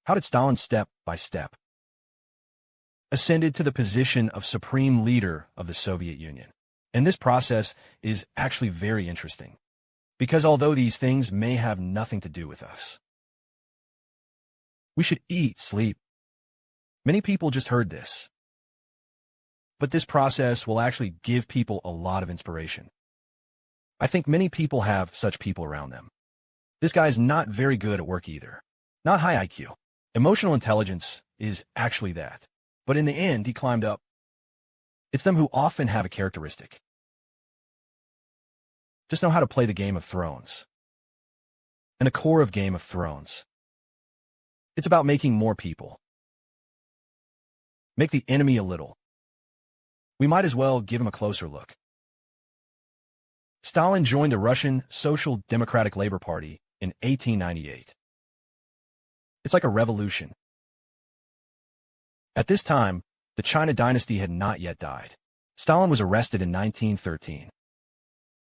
How did Stalin step by step ascended to the position of supreme leader of the Soviet Union? And this process is actually very interesting, because although these things may have nothing to do with us, we should eat, sleep. Many people just heard this. But this process will actually give people a lot of inspiration. I think many people have such people around them. This guy is not very good at work either. Not high IQ. Emotional intelligence is actually that. But in the end, he climbed up. It's them who often have a characteristic. Just know how to play the Game of Thrones. And the core of Game of Thrones. It's about making more people. Make the enemy a little. We might as well give him a closer look. Stalin joined the Russian Social Democratic Labor Party in 1898. It's like a revolution. At this time, the China dynasty had not yet died. Stalin was arrested in 1913,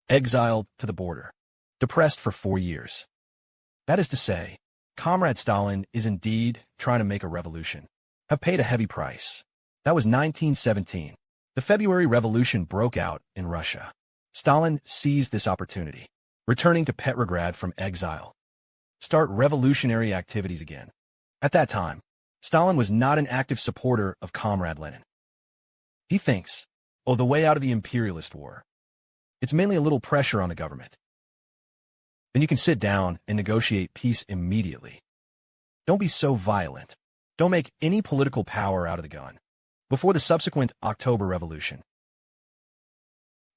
exiled to the border, depressed for 4 years. That is to say, Comrade Stalin is indeed trying to make a revolution, have paid a heavy price. That was 1917. The February Revolution broke out in Russia. Stalin seized this opportunity, returning to Petrograd from exile, start revolutionary activities again. At that time, Stalin was not an active supporter of Comrade Lenin. He thinks, oh, the way out of the imperialist war. It's mainly a little pressure on the government. Then you can sit down and negotiate peace immediately. Don't be so violent. Don't make any political power out of the gun. Before the subsequent October Revolution,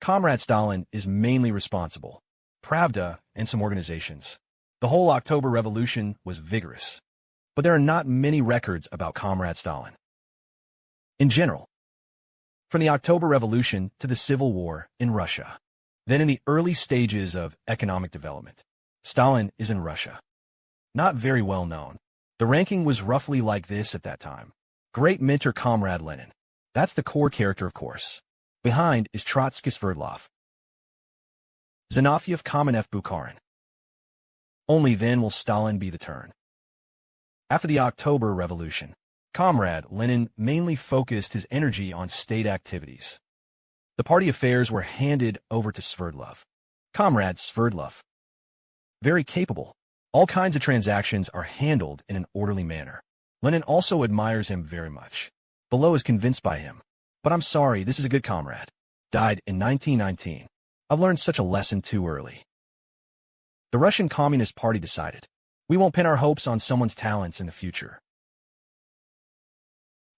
Comrade Stalin is mainly responsible. Pravda and some organizations. The whole October Revolution was vigorous. But there are not many records about Comrade Stalin. In general, from the October Revolution to the Civil War in Russia, then in the early stages of economic development, Stalin is in Russia. Not very well known. The ranking was roughly like this at that time. Great mentor Comrade Lenin. That's the core character, of course. Behind is Trotsky Sverdlov. Zinoviev Kamenev Bukharin. Only then will Stalin be the turn. After the October Revolution, Comrade Lenin mainly focused his energy on state activities. The party affairs were handed over to Sverdlov. Comrade Sverdlov. Very capable. All kinds of transactions are handled in an orderly manner. Lenin also admires him very much. Below is convinced by him. But I'm sorry, this is a good comrade. Died in 1919. I've learned such a lesson too early. The Russian Communist Party decided, we won't pin our hopes on someone's talents in the future.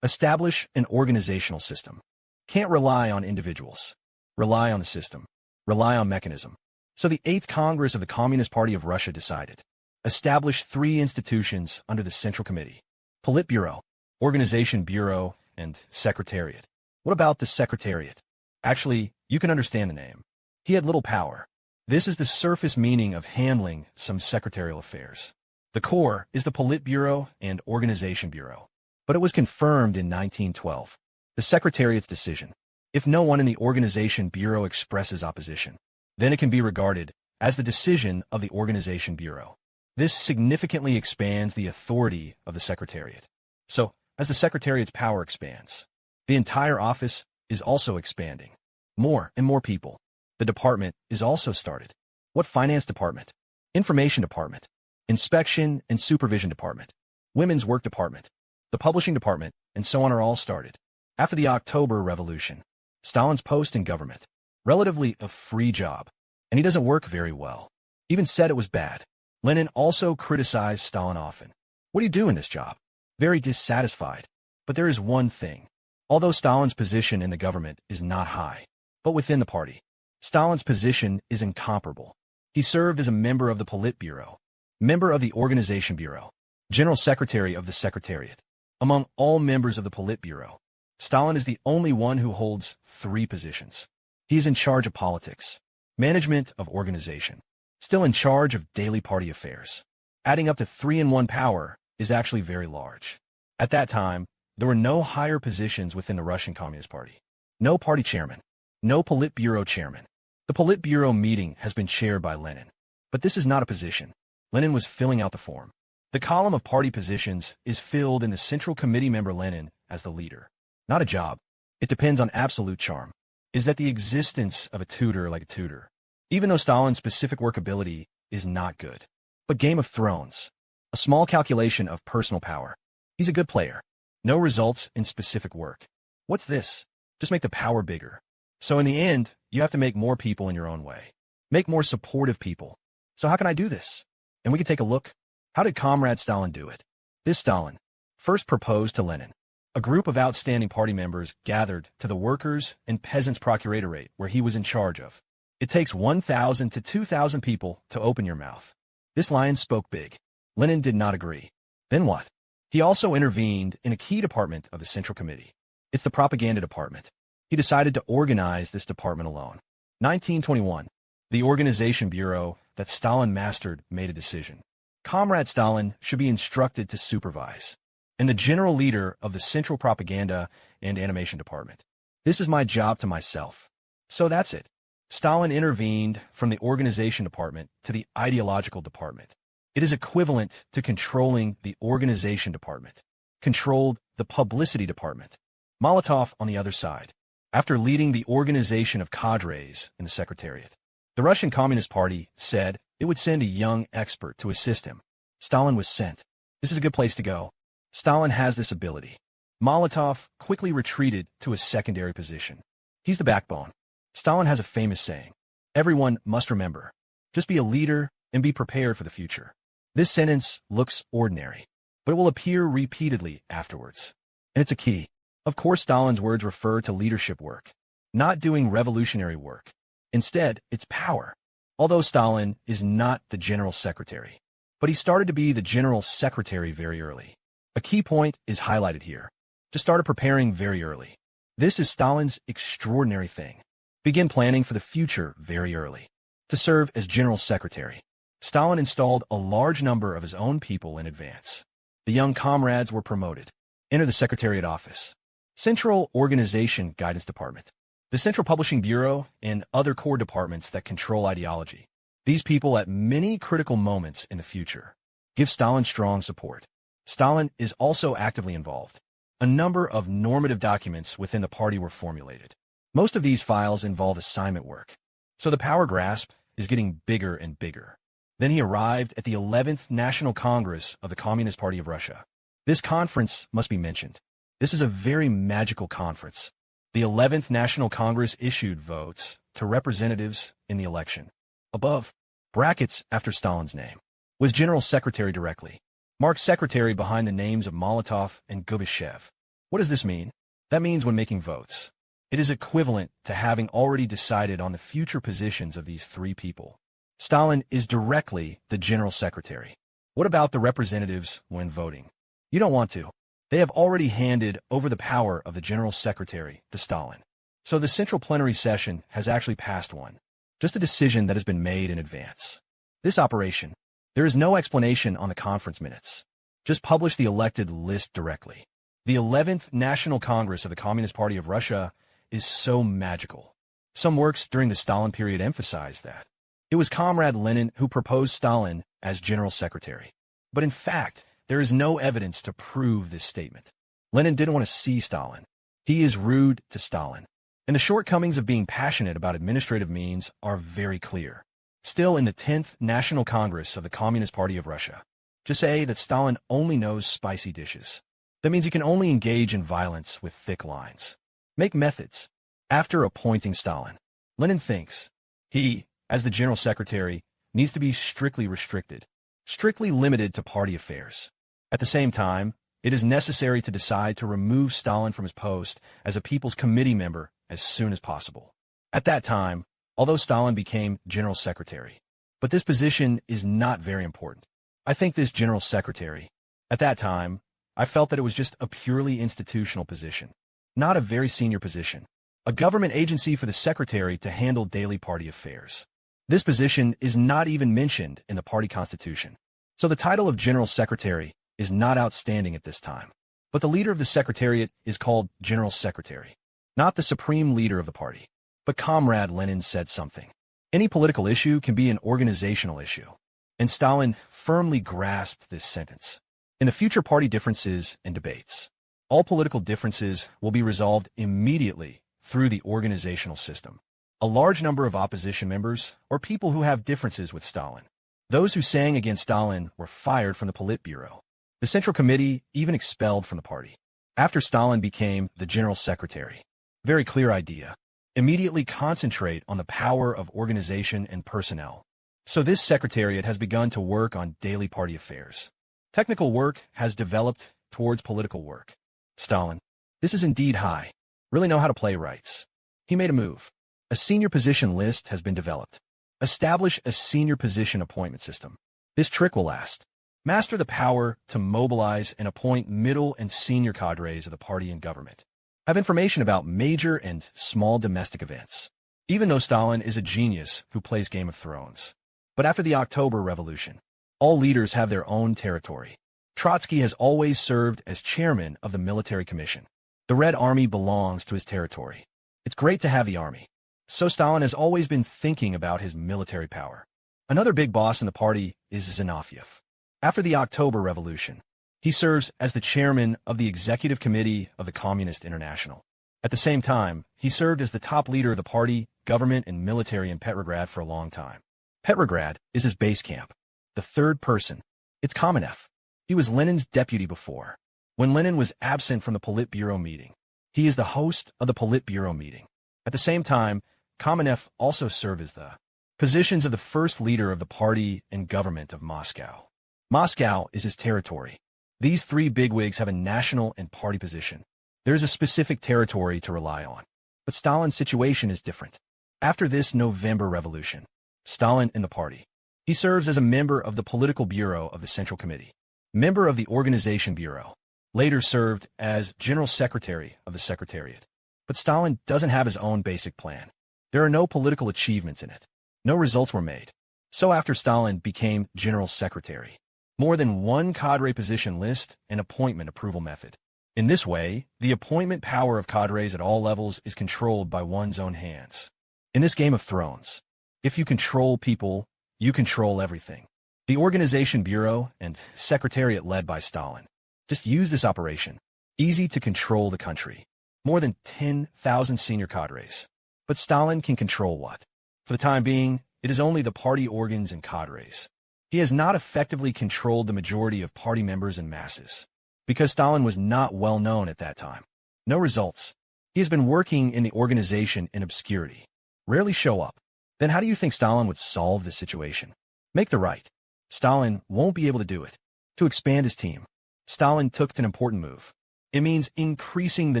Establish an organizational system. Can't rely on individuals. Rely on the system. Rely on mechanism. So the 8th Congress of the Communist Party of Russia decided, establish 3 institutions under the Central Committee. Politburo, Organization Bureau, and Secretariat. What about the Secretariat? Actually, you can understand the name. He had little power. This is the surface meaning of handling some secretarial affairs. The core is the Politburo and Organization Bureau. But it was confirmed in 1912. The Secretariat's decision. If no one in the Organization Bureau expresses opposition, then it can be regarded as the decision of the Organization Bureau. This significantly expands the authority of the Secretariat. So, as the Secretariat's power expands, the entire office is also expanding. More and more people. The department is also started. What finance department? Information department. Inspection and supervision department. Women's work department. The publishing department, and so on are all started. After the October Revolution, Stalin's post in government. Relatively a free job. And he doesn't work very well. Even said it was bad. Lenin also criticized Stalin often. What do you do in this job? Very dissatisfied. But there is one thing. Although Stalin's position in the government is not high, but within the party, Stalin's position is incomparable. He served as a member of the Politburo, member of the Organization Bureau, General Secretary of the Secretariat. Among all members of the Politburo, Stalin is the only one who holds 3 positions. He is in charge of politics, management of organization, still in charge of daily party affairs. Adding up to 3-in-1 power is actually very large. At that time, there were no higher positions within the Russian Communist Party. No party chairman, no Politburo chairman. The Politburo meeting has been chaired by Lenin. But this is not a position. Lenin was filling out the form. The column of party positions is filled in the Central Committee member Lenin as the leader. Not a job. It depends on absolute charm. Is that the existence of a tutor like a tutor? Even though Stalin's specific workability is not good. But Game of Thrones. A small calculation of personal power. He's a good player. No results in specific work. What's this? Just make the power bigger. So in the end, you have to make more people in your own way. Make more supportive people. So how can I do this? And we can take a look. How did Comrade Stalin do it? This Stalin first proposed to Lenin. A group of outstanding party members gathered to the Workers' and Peasants' Procuratorate where he was in charge of. It takes 1,000 to 2,000 people to open your mouth. This lion spoke big. Lenin did not agree. Then what? He also intervened in a key department of the Central Committee. It's the propaganda department. He decided to organize this department alone. 1921. The organization bureau that Stalin mastered made a decision. Comrade Stalin should be instructed to supervise. And the general leader of the Central Propaganda and Animation Department. This is my job to myself. So that's it. Stalin intervened from the organization department to the ideological department. It is equivalent to controlling the organization department. Controlled the publicity department. Molotov on the other side. After leading the organization of cadres in the Secretariat, the Russian Communist Party said it would send a young expert to assist him. Stalin was sent. This is a good place to go. Stalin has this ability. Molotov quickly retreated to a secondary position. He's the backbone. Stalin has a famous saying. Everyone must remember. Just be a leader and be prepared for the future. This sentence looks ordinary, but it will appear repeatedly afterwards. And it's a key. Of course, Stalin's words refer to leadership work, not doing revolutionary work. Instead, it's power. Although Stalin is not the general secretary, but he started to be the general secretary very early. A key point is highlighted here. Just started preparing very early. This is Stalin's extraordinary thing. Begin planning for the future very early. To serve as general secretary, Stalin installed a large number of his own people in advance. The young comrades were promoted. Enter the Secretariat office. Central Organization Guidance Department. The Central Publishing Bureau and other core departments that control ideology. These people at many critical moments in the future give Stalin strong support. Stalin is also actively involved. A number of normative documents within the party were formulated. Most of these files involve assignment work. So the power grasp is getting bigger and bigger. Then he arrived at the 11th National Congress of the Communist Party of Russia. This conference must be mentioned. This is a very magical conference. The 11th National Congress issued votes to representatives in the election. Above, brackets after Stalin's name, was General Secretary directly. Marked secretary behind the names of Molotov and Gubashev. What does this mean? That means when making votes, it is equivalent to having already decided on the future positions of these three people. Stalin is directly the general secretary. What about the representatives when voting? You don't want to. They have already handed over the power of the general secretary to Stalin. So the central plenary session has actually passed one. Just a decision that has been made in advance. This operation, there is no explanation on the conference minutes. Just publish the elected list directly. The 11th National Congress of the Communist Party of Russia is so magical. Some works during the Stalin period emphasize that. It was Comrade Lenin who proposed Stalin as general secretary. But in fact, there is no evidence to prove this statement. Lenin didn't want to see Stalin. He is rude to Stalin. And the shortcomings of being passionate about administrative means are very clear. Still in the 10th National Congress of the Communist Party of Russia, to say that Stalin only knows spicy dishes. That means you can only engage in violence with thick lines. Make methods. After appointing Stalin, Lenin thinks he, as the general secretary, needs to be strictly restricted, strictly limited to party affairs. At the same time, it is necessary to decide to remove Stalin from his post as a People's Committee member as soon as possible. At that time, although Stalin became general secretary, but this position is not very important. I think this general secretary, at that time, I felt that it was just a purely institutional position, not a very senior position, a government agency for the secretary to handle daily party affairs. This position is not even mentioned in the party constitution. So the title of general secretary is not outstanding at this time. But the leader of the secretariat is called general secretary, not the supreme leader of the party. But Comrade Lenin said something. Any political issue can be an organizational issue. and Stalin firmly grasped this sentence. In the future party differences and debates, all political differences will be resolved immediately through the organizational system. A large number of opposition members, or people who have differences with Stalin, those who sang against Stalin, were fired from the Politburo. The Central Committee even expelled from the party. After Stalin became the General Secretary. Very clear idea. Immediately concentrate on the power of organization and personnel. So this secretariat has begun to work on daily party affairs. Technical work has developed towards political work. Stalin, this is indeed high. Really know how to play rights. He made a move. A senior position list has been developed. Establish a senior position appointment system. This trick will last. Master the power to mobilize and appoint middle and senior cadres of the party and government. Have information about major and small domestic events. Even though Stalin is a genius who plays Game of Thrones. But after the October Revolution, all leaders have their own territory. Trotsky has always served as chairman of the military commission. The Red Army belongs to his territory. It's great to have the army. So Stalin has always been thinking about his military power. Another big boss in the party is Zinoviev. After the October Revolution, he serves as the chairman of the Executive Committee of the Communist International. At the same time, he served as the top leader of the party, government, and military in Petrograd for a long time. Petrograd is his base camp. The third person, it's Kamenev. He was Lenin's deputy before. When Lenin was absent from the Politburo meeting, he is the host of the Politburo meeting. At the same time, Kamenev also served as the positions of the first leader of the party and government of Moscow. Moscow is his territory. These three bigwigs have a national and party position. There is a specific territory to rely on. But Stalin's situation is different. After this November Revolution, Stalin in the party. He serves as a member of the Political Bureau of the Central Committee, member of the Organization Bureau, later served as General Secretary of the Secretariat. But Stalin doesn't have his own basic plan. There are no political achievements in it. No results were made. So after Stalin became General Secretary, more than one cadre position list and appointment approval method. In this way, the appointment power of cadres at all levels is controlled by one's own hands. In this Game of Thrones, if you control people, you control everything. The Organization Bureau and Secretariat led by Stalin just use this operation. Easy to control the country. More than 10,000 senior cadres. But Stalin can control what? For the time being, it is only the party organs and cadres. He has not effectively controlled the majority of party members and masses. Because Stalin was not well known at that time. No results. He has been working in the organization in obscurity. Rarely show up. Then how do you think Stalin would solve this situation? Make the right. Stalin won't be able to do it. To expand his team, Stalin took an important move. It means increasing the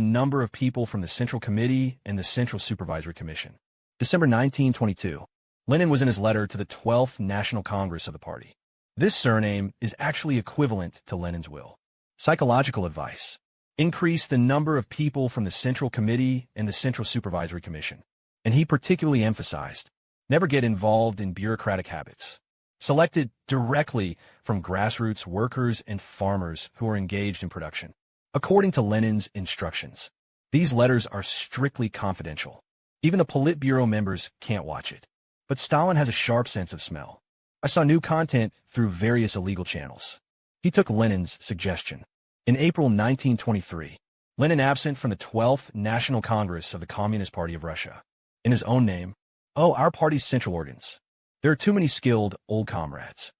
number of people from the Central Committee and the Central Supervisory Commission. December 1922. Lenin was in his letter to the 12th National Congress of the party. This surname is actually equivalent to Lenin's will. Psychological advice. Increase the number of people from the Central Committee and the Central Supervisory Commission. And he particularly emphasized, never get involved in bureaucratic habits. Selected directly from grassroots workers and farmers who are engaged in production. According to Lenin's instructions, these letters are strictly confidential. Even the Politburo members can't watch it. But Stalin has a sharp sense of smell. I saw new content through various illegal channels. He took Lenin's suggestion. In April 1923, Lenin absent from the 12th National Congress of the Communist Party of Russia. In his own name, our party's central organs. There are too many skilled old comrades.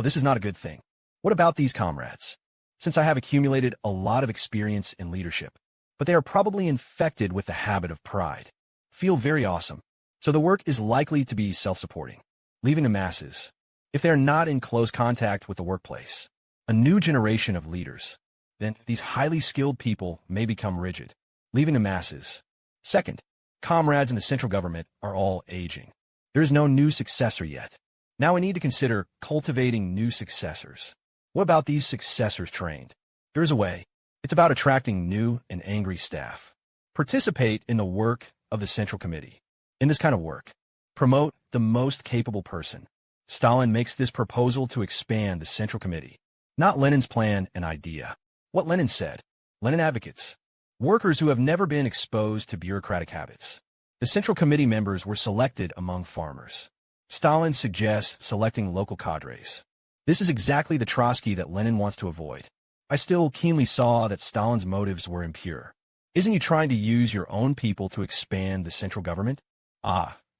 This is not a good thing. What about these comrades? Since I have accumulated a lot of experience in leadership, but they are probably infected with the habit of pride. Feel very awesome. So the work is likely to be self-supporting, leaving the masses, if they are not in close contact with the workplace, a new generation of leaders. Then these highly skilled people may become rigid, leaving the masses. Second, comrades in the central government are all aging. There is no new successor yet. Now we need to consider cultivating new successors. What about these successors trained? There is a way. It's about attracting new and angry staff. Participate in the work of the Central Committee. In this kind of work, promote the most capable person. Stalin makes this proposal to expand the Central Committee. Not Lenin's plan and idea. What Lenin said. Lenin advocates. Workers who have never been exposed to bureaucratic habits. The Central Committee members were selected among farmers. Stalin suggests selecting local cadres. This is exactly the Trotsky that Lenin wants to avoid. I still keenly saw that Stalin's motives were impure. Isn't he trying to use your own people to expand the central government?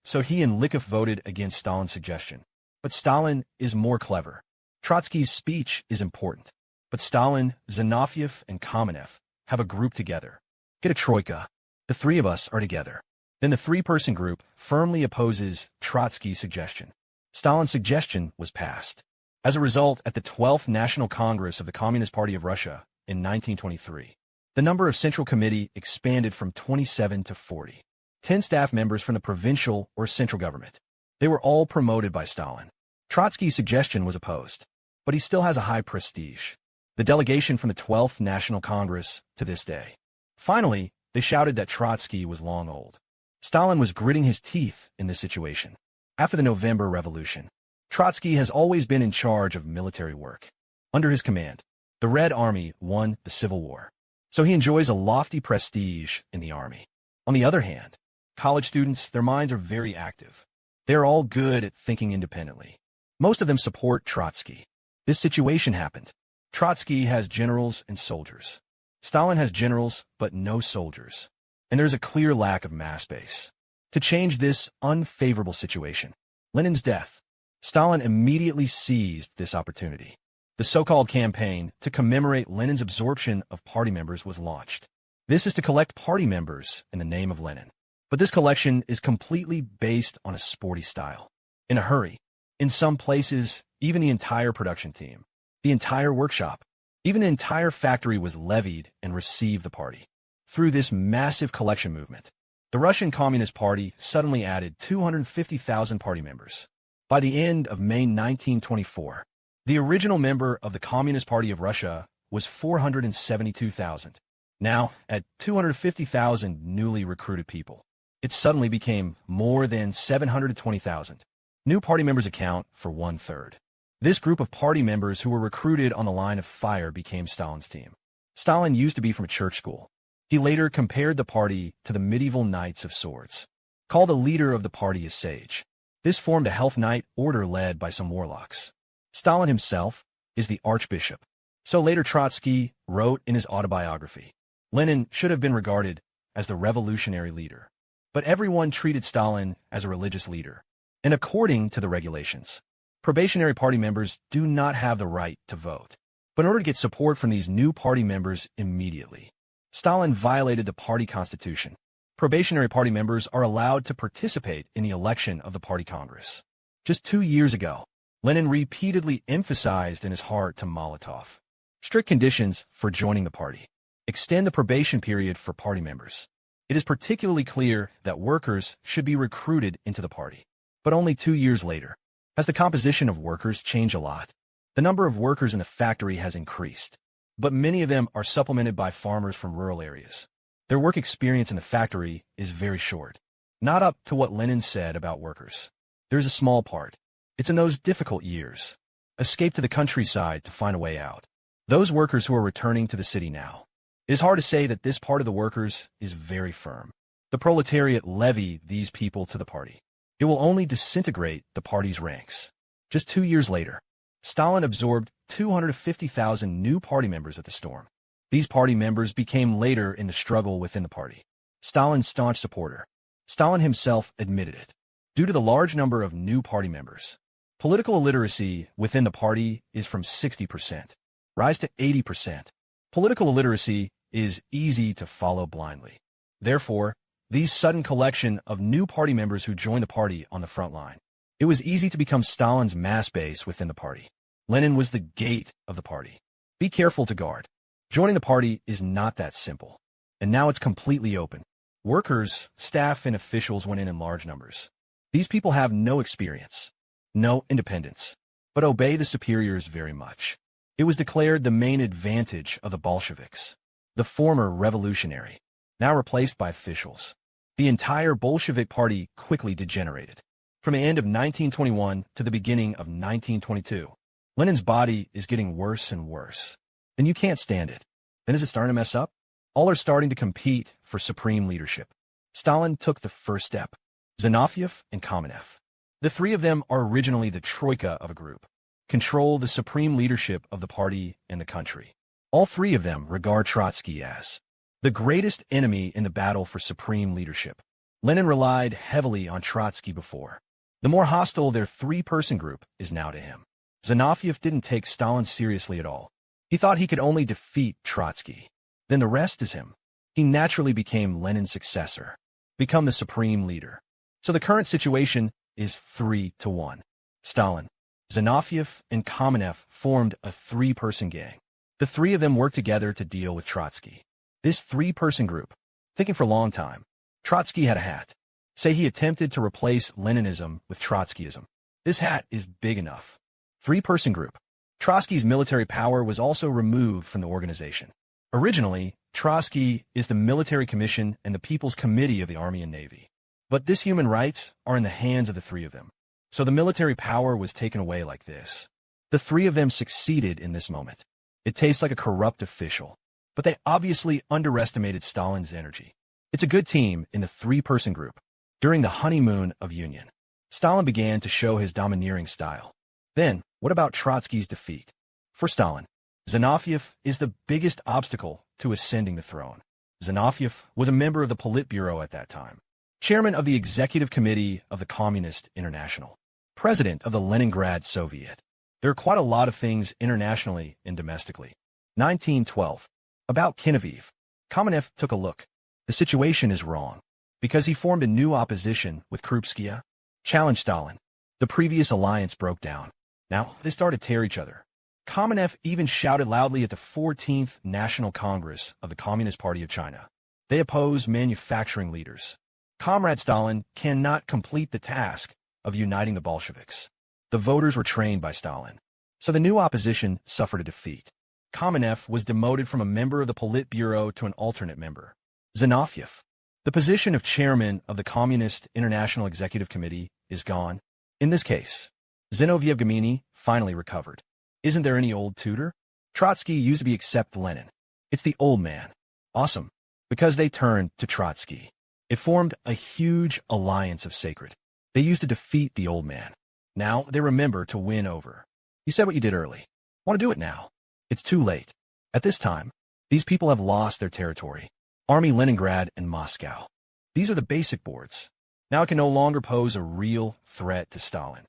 So he and Likov voted against Stalin's suggestion. But Stalin is more clever. Trotsky's speech is important. But Stalin, Zinoviev, and Kamenev have a group together. Get a troika. The three of us are together. Then the three-person group firmly opposes Trotsky's suggestion. Stalin's suggestion was passed. As a result, at the 12th National Congress of the Communist Party of Russia in 1923, the number of Central Committee expanded from 27 to 40. 10 staff members from the provincial or central government. They were all promoted by Stalin. Trotsky's suggestion was opposed, but he still has a high prestige. The delegation from the 12th National Congress to this day. Finally, they shouted that Trotsky was long old. Stalin was gritting his teeth in this situation. After the November Revolution, Trotsky has always been in charge of military work. Under his command, the Red Army won the Civil War, so he enjoys a lofty prestige in the army. On the other hand, college students, their minds are very active. They are all good at thinking independently. Most of them support Trotsky. This situation happened. Trotsky has generals and soldiers. Stalin has generals, but no soldiers. And there's a clear lack of mass base. To change this unfavorable situation, Lenin's death, Stalin immediately seized this opportunity. The so-called campaign to commemorate Lenin's absorption of party members was launched. This is to collect party members in the name of Lenin. But this collection is completely based on a sporty style. In a hurry. In some places, even the entire production team, the entire workshop, even the entire factory was levied and received the party. Through this massive collection movement, the Russian Communist Party suddenly added 250,000 party members. By the end of May 1924, the original member of the Communist Party of Russia was 472,000. Now, at 250,000 newly recruited people, it suddenly became more than 720,000. New party members account for 1/3. This group of party members who were recruited on the line of fire became Stalin's team. Stalin used to be from a church school. He later compared the party to the medieval knights of swords. Called the leader of the party a sage. This formed a health knight order led by some warlocks. Stalin himself is the archbishop. So later Trotsky wrote in his autobiography, Lenin should have been regarded as the revolutionary leader. But everyone treated Stalin as a religious leader. And according to the regulations, probationary party members do not have the right to vote. But in order to get support from these new party members immediately, Stalin violated the party constitution. Probationary party members are allowed to participate in the election of the party congress. Just 2 years ago, Lenin repeatedly emphasized in his heart to Molotov strict conditions for joining the party. Extend the probation period for party members. It is particularly clear that workers should be recruited into the party. But only 2 years later, has the composition of workers changed a lot? The number of workers in the factory has increased, but many of them are supplemented by farmers from rural areas. Their work experience in the factory is very short. Not up to what Lenin said about workers. There's a small part. It's in those difficult years. Escape to the countryside to find a way out. Those workers who are returning to the city now. It is hard to say that this part of the workers is very firm. The proletariat levy these people to the party. It will only disintegrate the party's ranks. Just 2 years later, Stalin absorbed 250,000 new party members at the storm. These party members became later in the struggle within the party. Stalin's staunch supporter. Stalin himself admitted it. Due to the large number of new party members, political illiteracy within the party is from 60%, rise to 80%. Political illiteracy is easy to follow blindly. Therefore, these sudden collection of new party members who joined the party on the front line. It was easy to become Stalin's mass base within the party. Lenin was the gate of the party. Be careful to guard. Joining the party is not that simple. And now it's completely open. Workers, staff, and officials went in large numbers. These people have no experience, no independence, but obey the superiors very much. It was declared the main advantage of the Bolsheviks, the former revolutionary, now replaced by officials. The entire Bolshevik party quickly degenerated. From the end of 1921 to the beginning of 1922, Lenin's body is getting worse and worse. Then you can't stand it. Then is it starting to mess up? All are starting to compete for supreme leadership. Stalin took the first step. Zinoviev and Kamenev. The three of them are originally the troika of a group, control the supreme leadership of the party and the country. All three of them regard Trotsky as the greatest enemy in the battle for supreme leadership. Lenin relied heavily on Trotsky before. The more hostile their three-person group is now to him. Zinoviev didn't take Stalin seriously at all. He thought he could only defeat Trotsky. Then the rest is him. He naturally became Lenin's successor, become the supreme leader. So the current situation is 3-1. Stalin, Zinoviev, and Kamenev formed a three-person gang. The three of them worked together to deal with Trotsky. This three-person group, thinking for a long time, Trotsky had a hat. Say he attempted to replace Leninism with Trotskyism. This hat is big enough. Three-person group. Trotsky's military power was also removed from the organization. Originally, Trotsky is the Military Commission and the People's Committee of the Army and Navy. But this human rights are in the hands of the three of them. So the military power was taken away like this. The three of them succeeded in this moment. It tastes like a corrupt official. But they obviously underestimated Stalin's energy. It's a good team in the three-person group. During the honeymoon of union, Stalin began to show his domineering style. Then, what about Trotsky's defeat? For Stalin, Zinoviev is the biggest obstacle to ascending the throne. Zinoviev was a member of the Politburo at that time, chairman of the Executive Committee of the Communist International, president of the Leningrad Soviet. There are quite a lot of things internationally and domestically. 1912. About Kiev. Kamenev took a look. The situation is wrong. Because he formed a new opposition with Krupskaya, challenged Stalin. The previous alliance broke down. Now, they started to tear each other. Kamenev even shouted loudly at the 14th National Congress of the Communist Party of China. They oppose manufacturing leaders. Comrade Stalin cannot complete the task of uniting the Bolsheviks. The voters were trained by Stalin. So the new opposition suffered a defeat. Kamenev was demoted from a member of the Politburo to an alternate member. Zinoviev, the position of chairman of the Communist International Executive Committee, is gone. In this case, Zinoviev Gamini finally recovered. Isn't there any old tutor? Trotsky used to be except Lenin. It's the old man. Awesome. Because they turned to Trotsky. It formed a huge alliance of sacred. They used to defeat the old man. Now they remember to win over. You said what you did early. Want to do it now. It's too late. At this time, these people have lost their territory. Army Leningrad and Moscow. These are the basic boards. Now it can no longer pose a real threat to Stalin.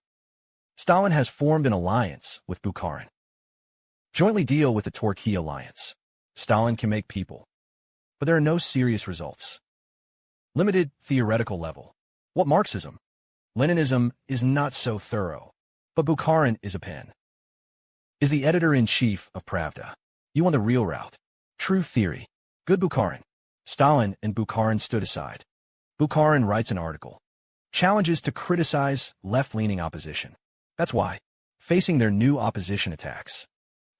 Stalin has formed an alliance with Bukharin. Jointly deal with the Torquay alliance. Stalin can make people. But there are no serious results. Limited theoretical level. What Marxism? Leninism is not so thorough. But Bukharin is a pen. Is the editor-in-chief of Pravda. You want the real route. True theory. Good Bukharin. Stalin and Bukharin stood aside. Bukharin writes an article. Challenges to criticize left-leaning opposition. That's why, facing their new opposition attacks,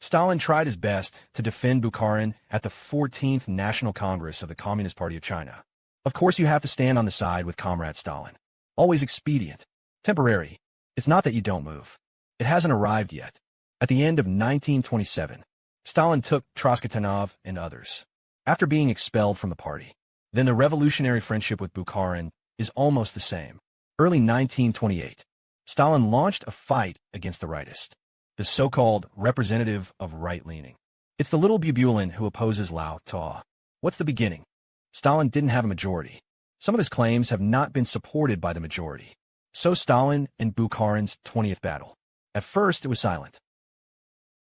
Stalin tried his best to defend Bukharin at the 14th National Congress of the Communist Party of China. Of course, you have to stand on the side with Comrade Stalin. Always expedient. Temporary. It's not that you don't move. It hasn't arrived yet. At the end of 1927, Stalin took Troskotynov and others, after being expelled from the party. Then the revolutionary friendship with Bukharin is almost the same. Early 1928, Stalin launched a fight against the rightist, the so-called representative of right-leaning. It's the little Bubulin who opposes Lao Tzu. What's the beginning? Stalin didn't have a majority. Some of his claims have not been supported by the majority. So Stalin and Bukharin's 20th battle. At first, it was silent.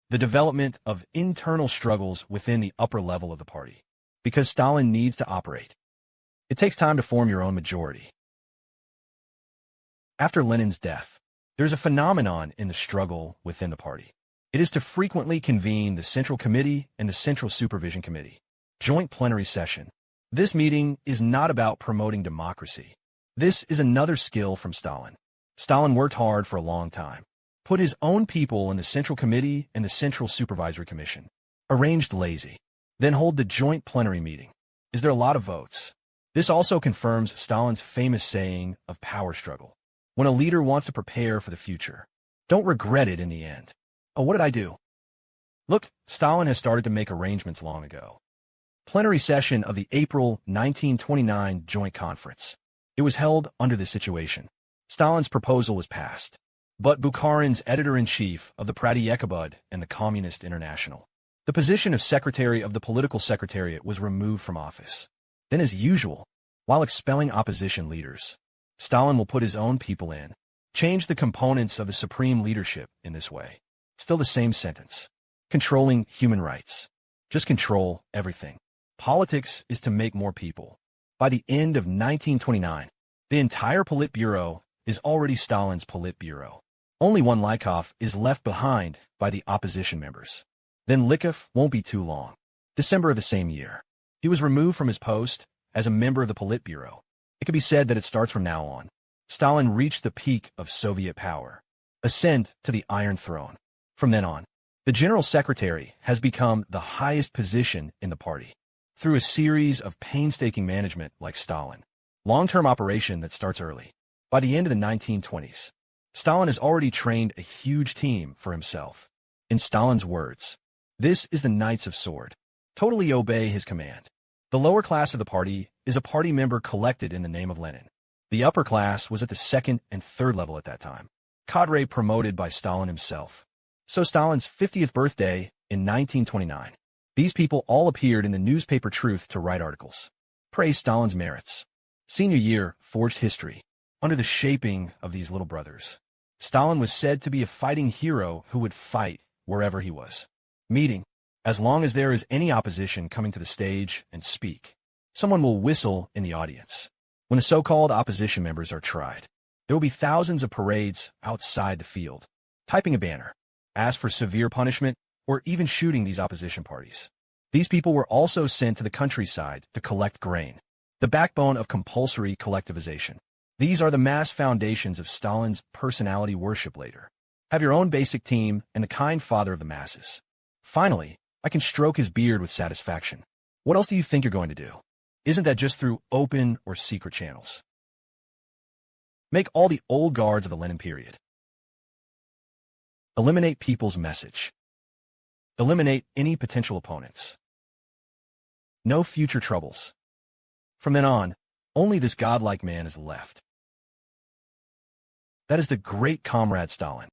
The development of internal struggles within the upper level of the party. Because Stalin needs to operate. It takes time to form your own majority. After Lenin's death, there's a phenomenon in the struggle within the party. It is to frequently convene the Central Committee and the Central Supervision Committee. Joint plenary session. This meeting is not about promoting democracy. This is another skill from Stalin. Stalin worked hard for a long time. Put his own people in the Central Committee and the Central Supervisory Commission. Arranged lazy. Then hold the joint plenary meeting. Is there a lot of votes? This also confirms Stalin's famous saying of power struggle. When a leader wants to prepare for the future, don't regret it in the end. Oh, what did I do? Look, Stalin has started to make arrangements long ago. Plenary session of the April 1929 Joint Conference. It was held under this situation. Stalin's proposal was passed. But Bukharin's editor-in-chief of the Pratyekabud and the Communist International, the position of Secretary of the Political Secretariat, was removed from office. Then, as usual, while expelling opposition leaders, Stalin will put his own people in, change the components of the supreme leadership in this way. Still the same sentence. Controlling human rights. Just control everything. Politics is to make more people. By the end of 1929, the entire Politburo is already Stalin's Politburo. Only one Lykov is left behind by the opposition members. Then Lykov won't be too long. December of the same year, he was removed from his post as a member of the Politburo. It could be said that it starts from now on. Stalin reached the peak of Soviet power, ascend to the Iron Throne. From then on, the General Secretary has become the highest position in the party. Through a series of painstaking management like Stalin, long-term operation that starts early. By the end of the 1920s, Stalin has already trained a huge team for himself. In Stalin's words, this is the Knights of Sword. Totally obey his command. The lower class of the party is a party member collected in the name of Lenin. The upper class was at the second and third level at that time, cadre promoted by Stalin himself. So Stalin's 50th birthday in 1929, these people all appeared in the newspaper Truth to write articles. Praise Stalin's merits. Senior year forged history. Under the shaping of these little brothers, Stalin was said to be a fighting hero who would fight wherever he was. Meeting. As long as there is any opposition coming to the stage and speak, someone will whistle in the audience. When the so-called opposition members are tried, there will be thousands of parades outside the field, typing a banner, ask for severe punishment, or even shooting these opposition parties. These people were also sent to the countryside to collect grain, the backbone of compulsory collectivization. These are the mass foundations of Stalin's personality worship later. Have your own basic team and the kind father of the masses. Finally, I can stroke his beard with satisfaction. What else do you think you're going to do? Isn't that just through open or secret channels? Make all the old guards of the Lenin period. Eliminate people's message. Eliminate any potential opponents. No future troubles. From then on, only this godlike man is left. That is the great comrade Stalin.